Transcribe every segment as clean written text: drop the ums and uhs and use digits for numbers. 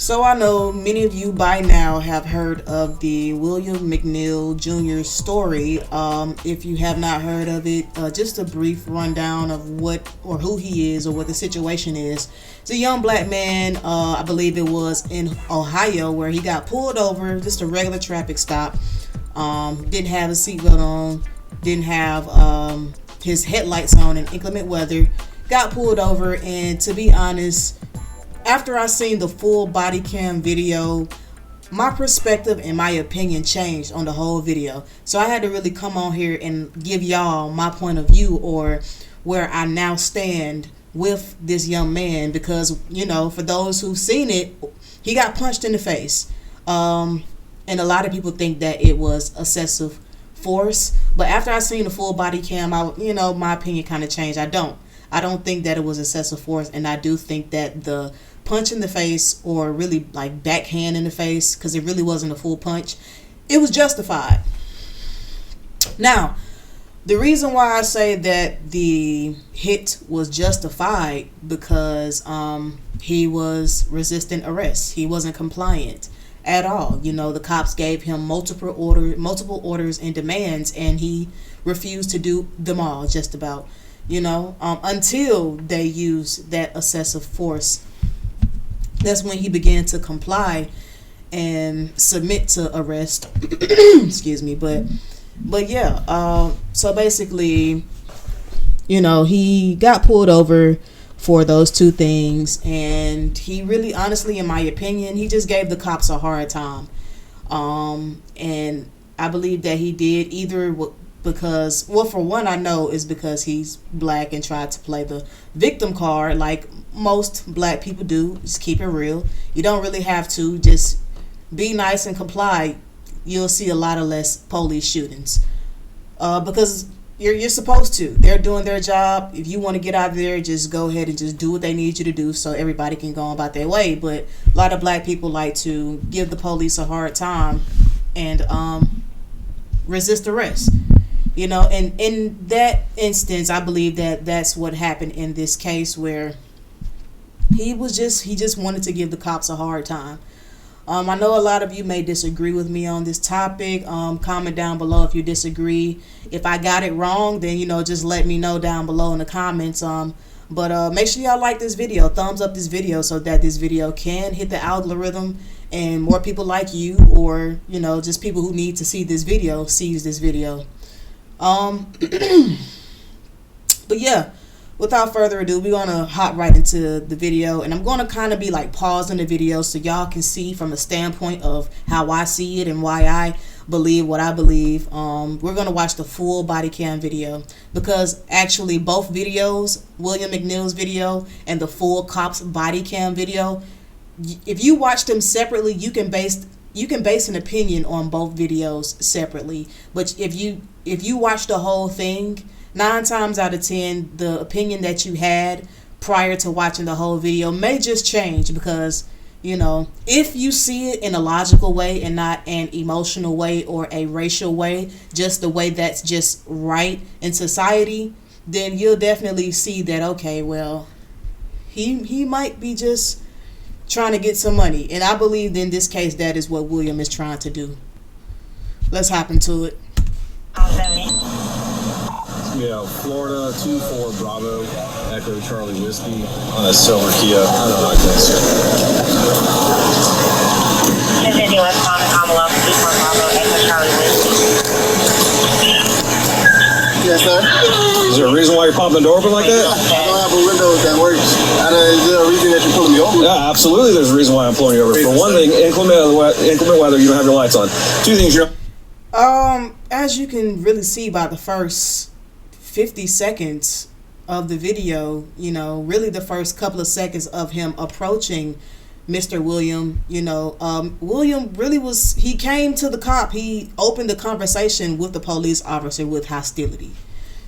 So I know many of you by now have heard of the William McNeil Jr. story. If you have not heard of it, just a brief rundown of what or who he is or what the situation is. It's a young black man, I believe it was in Ohio, where he got pulled over, just a regular traffic stop. Didn't have a seatbelt on, didn't have his headlights on in inclement weather. Got pulled over, and to be honest, after I seen the full body cam video, my perspective and my opinion changed on the whole video. So I had to really come on here and give y'all my point of view, or where I now stand with this young man, because, you know, for those who've seen it, he got punched in the face. And a lot of people think that it was excessive force. But after I seen the full body cam, my opinion kind of changed. I don't think that it was excessive force, and I do think that the punch in the face, or really like backhand in the face, because it really wasn't a full punch, it was justified. Now, the reason why I say that the hit was justified, because he was resisting arrest. He wasn't compliant at all. You know, the cops gave him multiple orders and demands, and he refused to do them all, just about. You know, until they used that excessive force. That's when he began to comply and submit to arrest. Excuse me, but yeah. So basically, you know, he got pulled over for those two things, and he really, honestly, in my opinion, he just gave the cops a hard time. And I believe that he did either because, well, for one, I know is because he's black and tried to play the victim card like most black people do. Just keep it real. You don't really have to. Just be nice and comply. You'll see a lot of less police shootings, because you're supposed to. They're doing their job. If you want to get out of there, just go ahead and just do what they need you to do, so everybody can go about their way. But a lot of black people like to give the police a hard time and resist arrest. You know, and in that instance, I believe that that's what happened in this case, where he just wanted to give the cops a hard time. I know a lot of you may disagree with me on this topic. Comment down below if you disagree. If I got it wrong, then, you know, just let me know down below in the comments. But make sure y'all like this video, thumbs up this video, so that this video can hit the algorithm and more people like you, or, you know, just people who need to see this video, sees this video. But yeah, without further ado, we're gonna hop right into the video, and I'm gonna kind of be like pausing the video so y'all can see from a standpoint of how I see it and why I believe what I believe. We're gonna watch the full body cam video, because actually both videos, William McNeil's video and the full cops body cam video, if you watch them separately, you can base an opinion on both videos separately. But if you watch the whole thing, 9 times out of 10, the opinion that you had prior to watching the whole video may just change, because, you know, if you see it in a logical way and not an emotional way or a racial way, just the way that's just right in society, then you'll definitely see that, okay, well, he might be just trying to get some money. And I believe in this case that is what William is trying to do. Let's hop into it. Yeah, Florida 24 Bravo Echo Charlie Whiskey on a silver Kia. I don't know, I can't see it. 1050 West Palm envelope 24 Bravo Echo Charlie Whiskey. Yes, sir. Is there a reason why you're popping the door open like that? I don't have a window that works. Is there a reason that you're pulling me over? Yeah, absolutely. There's a reason why I'm pulling you over. For one thing, inclement weather, you don't have your lights on. 2 things, as you can really see by the first 50 seconds of the video, you know, really the first couple of seconds of him approaching Mr. William, you know, William really he came to the cop. He opened the conversation with the police officer with hostility.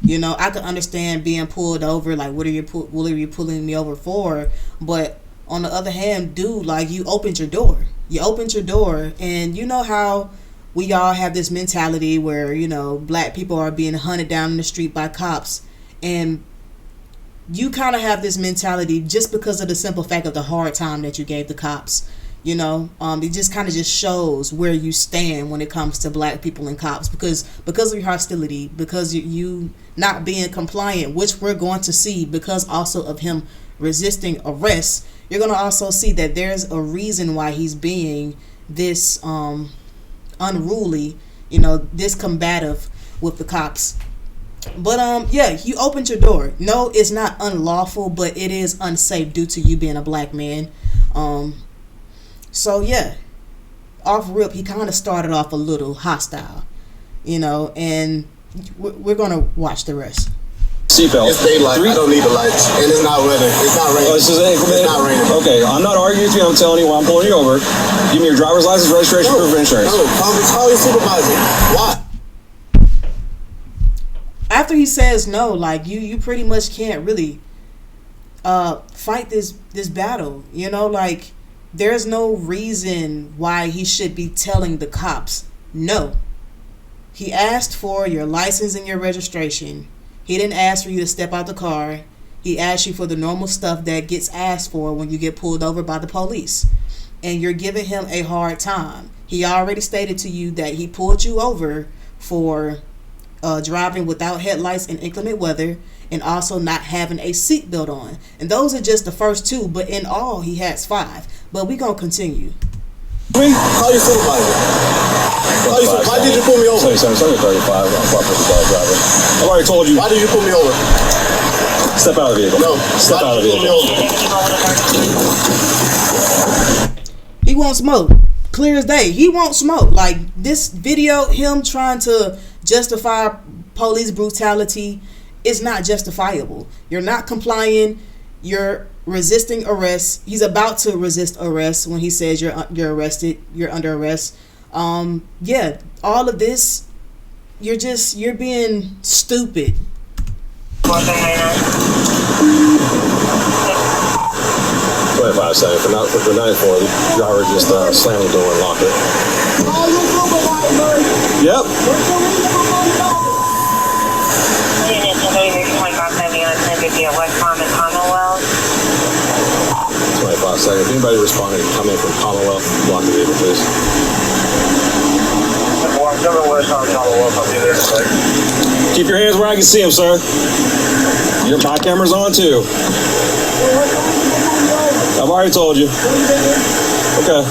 You know, I could understand being pulled over, like, what are you pulling me over for? But on the other hand, dude, like, you opened your door. And you know how we all have this mentality where, you know, black people are being hunted down in the street by cops, and you kind of have this mentality just because of the simple fact of the hard time that you gave the cops. It just kind of just shows where you stand when it comes to black people and cops, because of your hostility, because you not being compliant, which we're going to see, because also of him resisting arrest. You're going to also see that there's a reason why he's being this unruly, this combative with the cops. But you opened your door. No, it's not unlawful, but it is unsafe due to you being a black man. So yeah, off rip, he kind of started off a little hostile, and we're gonna watch the rest. Seatbelt. It's daylight. I don't need the lights, and it's not weather. It's not raining. It's not raining. Okay, I'm not arguing with you. I'm telling you why I'm pulling you over. Give me your driver's license, registration, proof of insurance. No, call your supervisor. Why? After he says no, like you pretty much can't really fight this battle. Like there's no reason why he should be telling the cops no. He asked for your license and your registration. He didn't ask for you to step out the car. He asked you for the normal stuff that gets asked for when you get pulled over by the police. And you're giving him a hard time. He already stated to you that he pulled you over for driving without headlights in inclement weather, and also not having a seatbelt on. And those are just the first two, but in all, he has 5. But we're going to continue. Call your supervisor. Why did you pull me over? 35. I've already told you. Why did you pull me over? Step out of the vehicle. No, Step out of the vehicle. He won't smoke. Clear as day. He won't smoke. Like this video, him trying to justify police brutality is not justifiable. You're not complying. You're resisting arrest. He's about to resist arrest when he says you're arrested. You're under arrest. All of this, you're being stupid. 25 seconds. For 94, the driver just slammed the door and locked it. Yep. 25 seconds. If anybody responding, come in from Commonwealth, block the vehicle, please. Keep your hands where I can see them, sir. Your back camera's on too. I've already told you. Okay.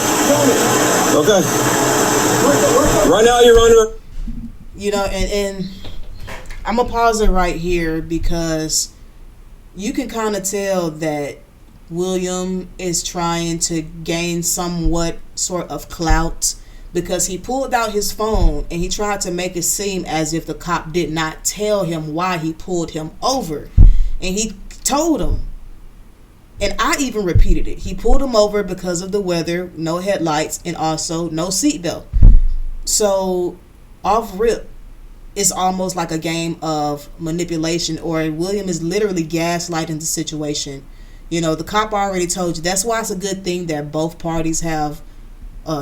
Right now you're under. And I'm gonna pause it right here because you can kind of tell that William is trying to gain somewhat sort of clout, because he pulled out his phone and he tried to make it seem as if the cop did not tell him why he pulled him over. And he told him, and I even repeated it, he pulled him over because of the weather, no headlights, and also no seatbelt. So off rip, it's almost like a game of manipulation, or William is literally gaslighting the situation. The cop already told you. That's why it's a good thing that both parties have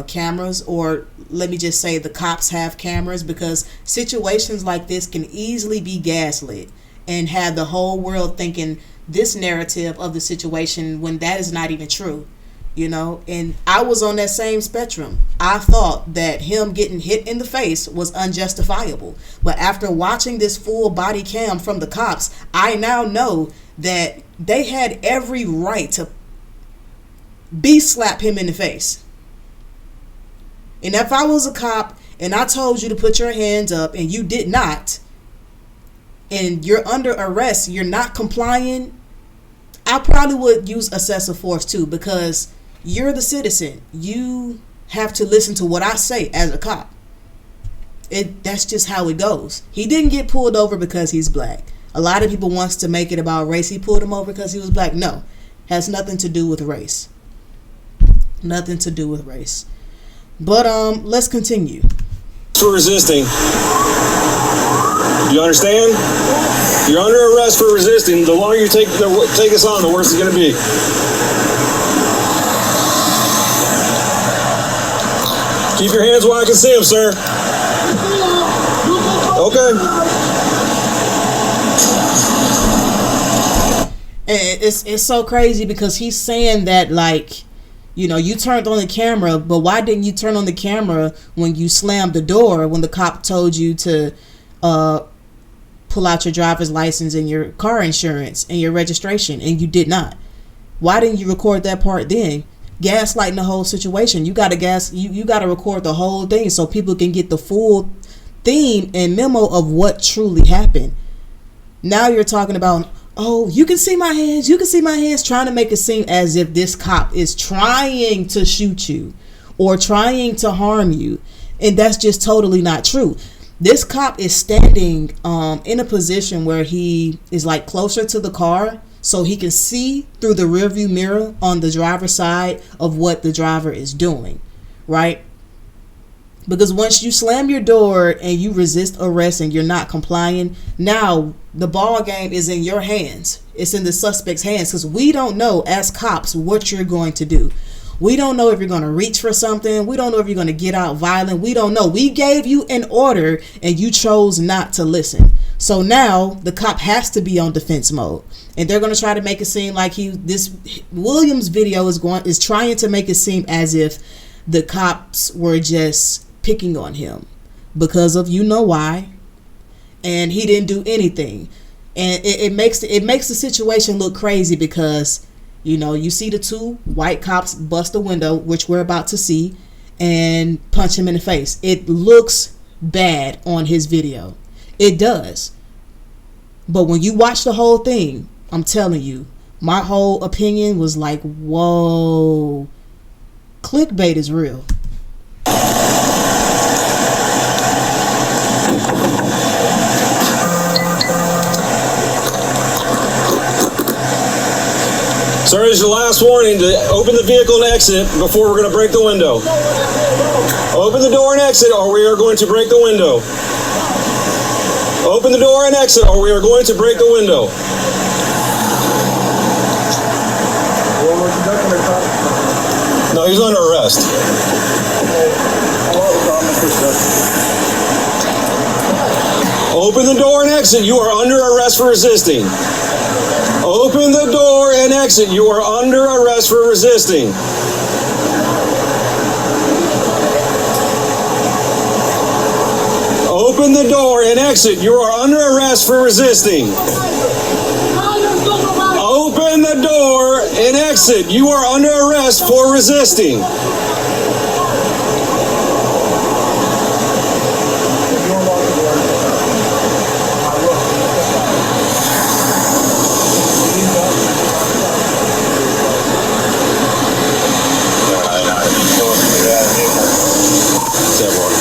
cameras, or let me just say the cops have cameras, because situations like this can easily be gaslit and have the whole world thinking this narrative of the situation when that is not even true. And I was on that same spectrum. I thought that him getting hit in the face was unjustifiable. But after watching this full body cam from the cops, I now know that they had every right to slap him in the face. And if I was a cop and I told you to put your hands up and you did not, and you're under arrest, you're not complying, I probably would use excessive force too, because you're the citizen. You have to listen to what I say as a cop. That's just how it goes. He didn't get pulled over because he's black. A lot of people wants to make it about race. He pulled him over because he was black. No, has nothing to do with race. Nothing to do with race. But let's continue. For resisting. You understand? You're under arrest for resisting. The longer you take us on, the worse it's going to be. Keep your hands where I can see them, sir. Okay. And it's so crazy because he's saying that like You know, you turned on the camera, but why didn't you turn on the camera when you slammed the door when the cop told you to pull out your driver's license and your car insurance and your registration, and you did not? Why didn't you record that part then? Gaslighting the whole situation. You got to record the whole thing so people can get the full theme and memo of what truly happened. Now you're talking about, oh, you can see my hands, trying to make it seem as if this cop is trying to shoot you or trying to harm you. And that's just totally not true. This cop is standing in a position where he is like closer to the car so he can see through the rearview mirror on the driver's side of what the driver is doing, right? Because once you slam your door and you resist arrest and you're not complying, now the ball game is in your hands. It's in the suspect's hands, because we don't know as cops what you're going to do. We don't know if you're going to reach for something. We don't know if you're going to get out violent. We don't know. We gave you an order and you chose not to listen. So now the cop has to be on defense mode, and they're going to try to make it seem like this Williams video is trying to make it seem as if the cops were just picking on him because of you know why, and he didn't do anything. And it makes the situation look crazy because, you know, you see the two white cops bust a window, which we're about to see, and punch him in the face. It looks bad on his video. It does. But when you watch the whole thing, I'm telling you, my whole opinion was like, whoa, clickbait is real. Sir, this is your last warning to open the vehicle and exit before we're going to break the window. Open the door and exit, or we are going to break the window. Open the door and exit, or we are going to break the window. No, he's under arrest. Open the door and exit. You are under arrest for resisting. Open the door and exit. You are under arrest for resisting. Open the door and exit. You are under arrest for resisting. Open the door and exit. You are under arrest for resisting.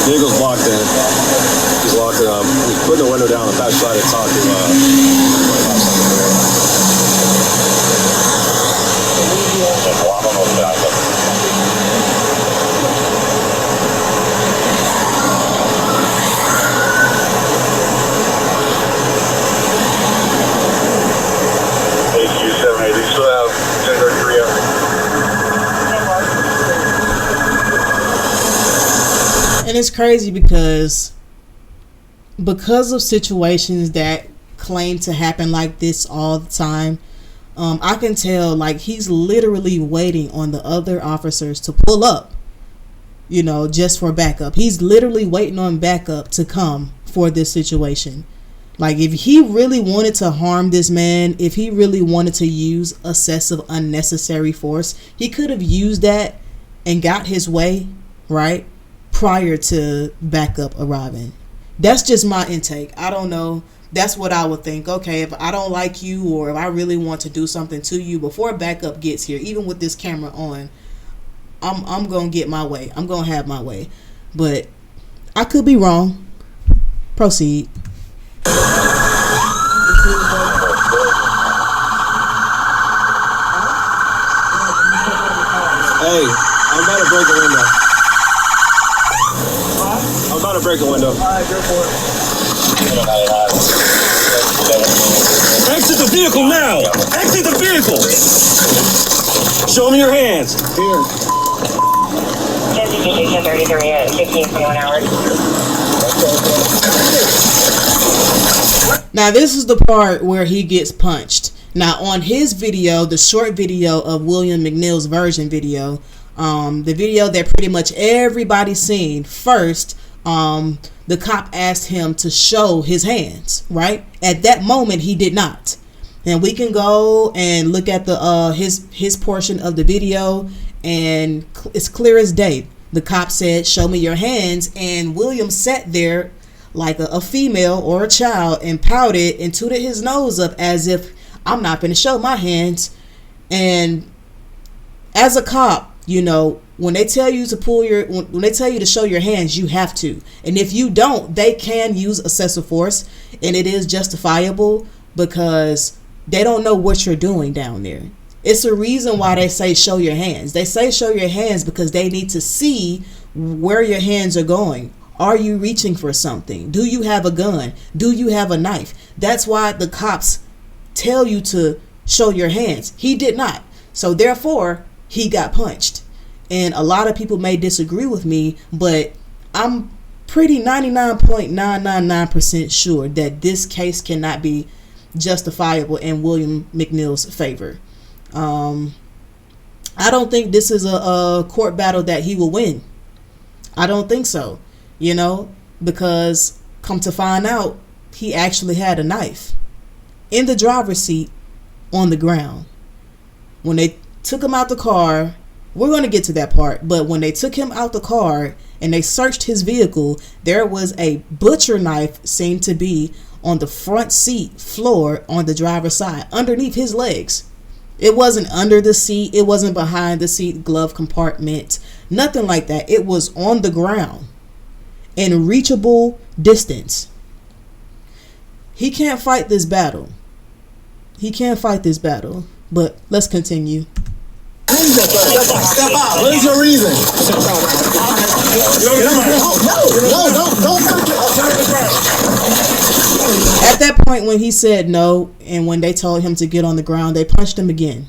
Vehicle's blocked in. He's locked it up. He's putting the window down on the back side to talk to HQ78, do you still have 1033 out? And it's crazy because of situations that claim to happen like this all the time. I can tell, like, he's literally waiting on the other officers to pull up, you know, just for backup. He's literally waiting on backup to come for this situation. Like, if he really wanted to harm this man, if he really wanted to use excessive unnecessary force, he could have used that and got his way, right, prior to backup arriving. That's just my intake. I don't know. That's what I would think. Okay, if I don't like you, or if I really want to do something to you before backup gets here, even with this camera on, I'm gonna get my way. I'm gonna have my way. But I could be wrong. Proceed. Hey, I'm about to break the window. I'm about to break the window. Alright, go for it. Exit the vehicle now! Exit the vehicle! Show me your hands. Here. 1033 at 1521 hours. Now this is the part where he gets punched. Now, on his video, the short video of William McNeil's version video, the video that pretty much everybody's seen first, the cop asked him to show his hands, right? At that moment, he did not. And we can go and look at the his portion of the video, and it's clear as day. The cop said, "Show me your hands," and William sat there like a female or a child and pouted and tooted his nose up as if, "I'm not going to show my hands." And as a cop, you know, when they tell you to when they tell you to show your hands, you have to. And if you don't, they can use excessive force, and it is justifiable because they don't know what you're doing down there. It's a reason why they say show your hands. They say show your hands because they need to see where your hands are going. Are you reaching for something? Do you have a gun? Do you have a knife? That's why the cops tell you to show your hands. He did not. So therefore, he got punched. And a lot of people may disagree with me, but I'm pretty 99.999% sure that this case cannot be justifiable in William McNeil's favor. I don't think this is a court battle that he will win. I don't think so, you know, because come to find out, he actually had a knife in the driver's seat on the ground. When they took him out the car, we're going to get to that part, but when they took him out the car and they searched his vehicle, there was a butcher knife seemed to be on the front seat floor on the driver's side, underneath his legs. It wasn't under the seat. It wasn't behind the seat glove compartment. Nothing like that. It was on the ground in reachable distance. He can't fight this battle. He can't fight this battle. But let's continue. Step out. What is your reason? Don't. At that point, when he said no, and when they told him to get on the ground, they punched him again.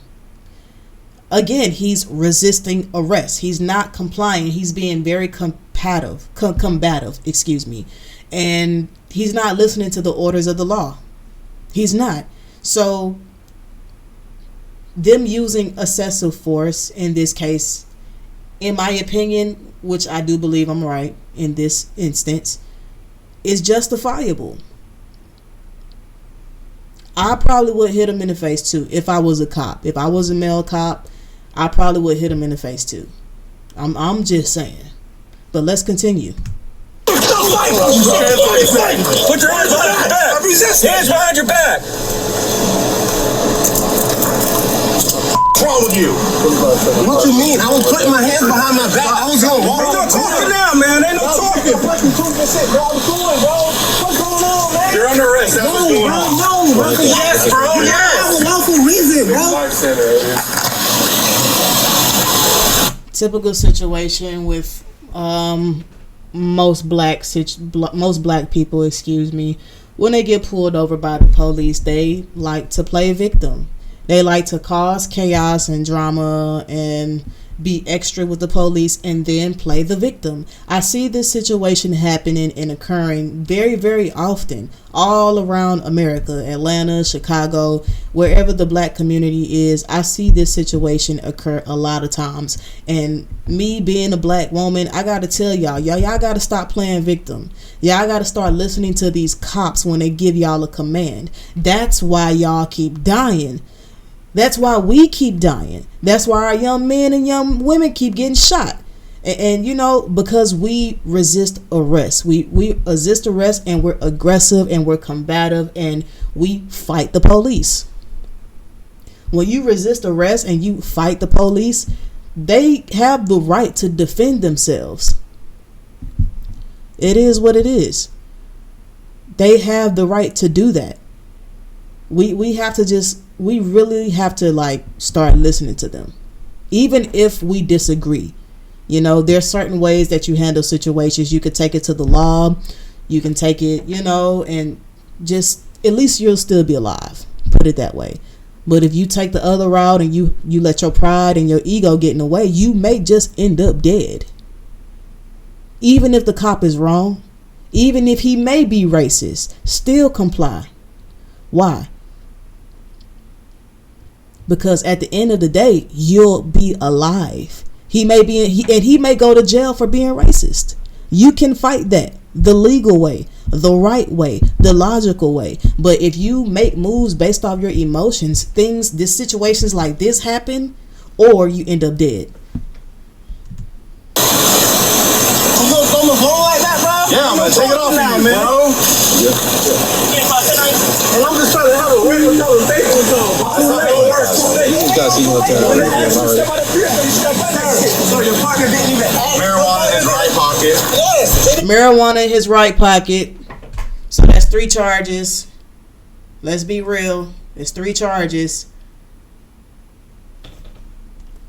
Again, he's resisting arrest. He's not complying. He's being very combative, and he's not listening to the orders of the law. He's not. So them using excessive force in this case, in my opinion, which I do believe I'm right in this instance, is justifiable. I probably would hit him in the face too if I was a cop. If I was a male cop, I probably would hit him in the face too. I'm just saying. But let's continue. Put your hands behind your back. Hands behind your back. What's wrong with you? What you mean? I was putting my hands behind my back. I was going to walk. Ain't no talking now, man. Ain't no talking. Fucking talking shit, bro. I was doing, bro. What's going on, man? You're under arrest. That's what's going on. No, bro. Yes, bro. Yes. That's a lawful reason, bro. Typical situation with most black people, when they get pulled over by the police, they like to play victim. They like to cause chaos and drama and be extra with the police and then play the victim. I see this situation happening and occurring very, very often all around America, Atlanta, Chicago, wherever the black community is. I see this situation occur a lot of times. And me being a black woman, I got to tell y'all got to stop playing victim. Y'all got to start listening to these cops when they give y'all a command. That's why y'all keep dying. That's why we keep dying. That's why our young men and young women keep getting shot. And you know, because we resist arrest. We resist arrest, and we're aggressive and we're combative and we fight the police. When you resist arrest and you fight the police, they have the right to defend themselves. It is what it is. They have the right to do that. We really have to like start listening to them, even if we disagree. You know, there's certain ways that you handle situations. You could take it to the law, you can take it, you know, and just at least you'll still be alive, put it that way. But if you take the other route and you let your pride and your ego get in the way, you may just end up dead. Even if the cop is wrong, even if he may be racist, still comply. Why? because at the end of the day, you'll be alive. He may go to jail for being racist. You can fight that the legal way, the right way, the logical way. But if you make moves based off your emotions, situations like this happen, or you end up dead. You gonna throw my phone like that, bro? Yeah, I'm gonna take it off now, man. Bro. And I'm just trying to have a regular conversation with y'all. So your partner didn't even ask. Marijuana in his right pocket. Yes. Marijuana in his right pocket. So that's 3 charges. Let's be real. It's 3 charges.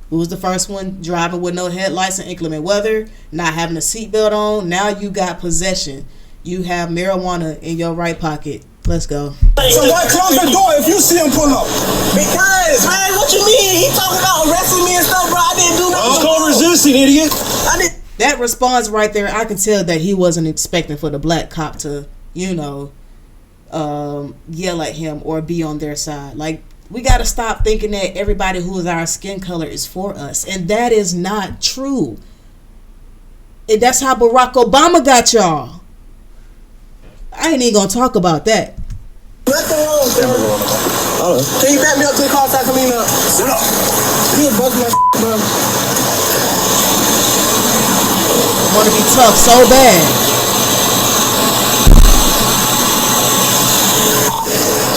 What was the first one? Driving with no headlights in inclement weather, not having a seatbelt on. Now you got possession. You have marijuana in your right pocket. Let's go. So why close the door if you see him pull up? Because, man, what you mean? He talking about arresting me and stuff, bro. I didn't do nothing. It's called resisting, idiot. That response right there, I can tell that he wasn't expecting for the black cop to, yell at him or be on their side. Like, we got to stop thinking that everybody who is our skin color is for us. And that is not true. And that's how Barack Obama got y'all. I ain't even going to talk about that. Nothing wrong, sir. Can you back me up to the car so I can lean up? Sit up. You bust my bro. I want to be tough so bad.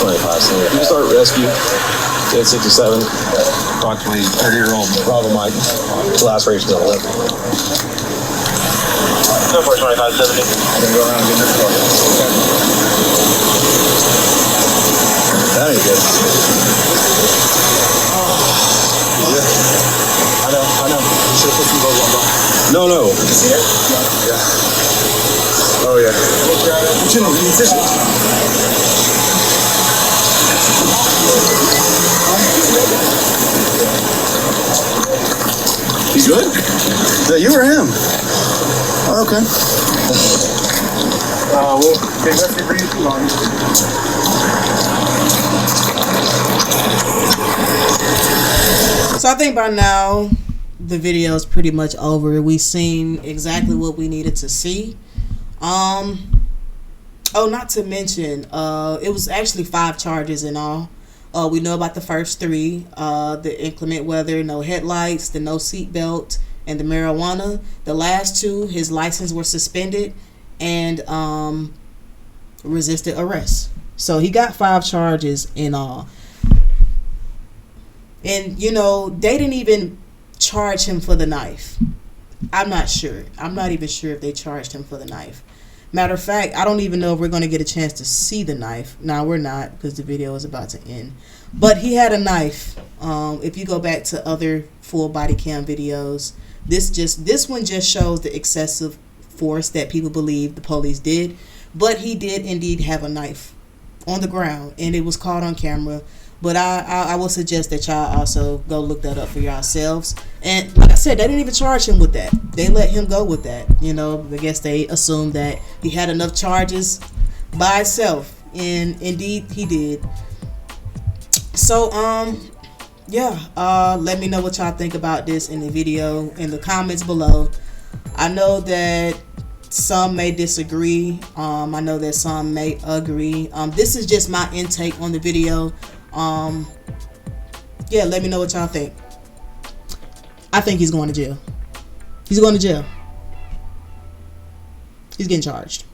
25 cents. You start rescue. 1067. Approximately 30-year-old Bravo Mike. Last race still 11. 2570. I'm gonna go around and get in this car. Okay. That ain't good. Yeah. I know. You should have put some gloves on, bro. No. You see it? Yeah. Oh, yeah. What you need tissue? You good? Is that you or him? Oh, okay. Let's see for you too long. So I think by now the video is pretty much over. We've seen exactly what we needed to see. Not to mention, it was actually 5 charges in all. We know about the first 3, the inclement weather, no headlights, the no seatbelt, and the marijuana. The last 2, his license was suspended and resisted arrest. So he got 5 charges in all. And, they didn't even charge him for the knife. I'm not sure. I'm not even sure if they charged him for the knife. Matter of fact, I don't even know if we're going to get a chance to see the knife. No, we're not, because the video is about to end. But he had a knife. If you go back to other full body cam videos, this one just shows the excessive force that people believe the police did. But he did indeed have a knife on the ground, and it was caught on camera. But I will suggest that y'all also go look that up for yourselves. And like I said, they didn't even charge him with that. They let him go with that. I guess they assumed that he had enough charges by itself. And indeed, he did. So, let me know what y'all think about this in the video, in the comments below. I know that some may disagree. I know that some may agree. This is just my intake on the video. Let me know what y'all think. I think he's going to jail. He's going to jail. He's getting charged.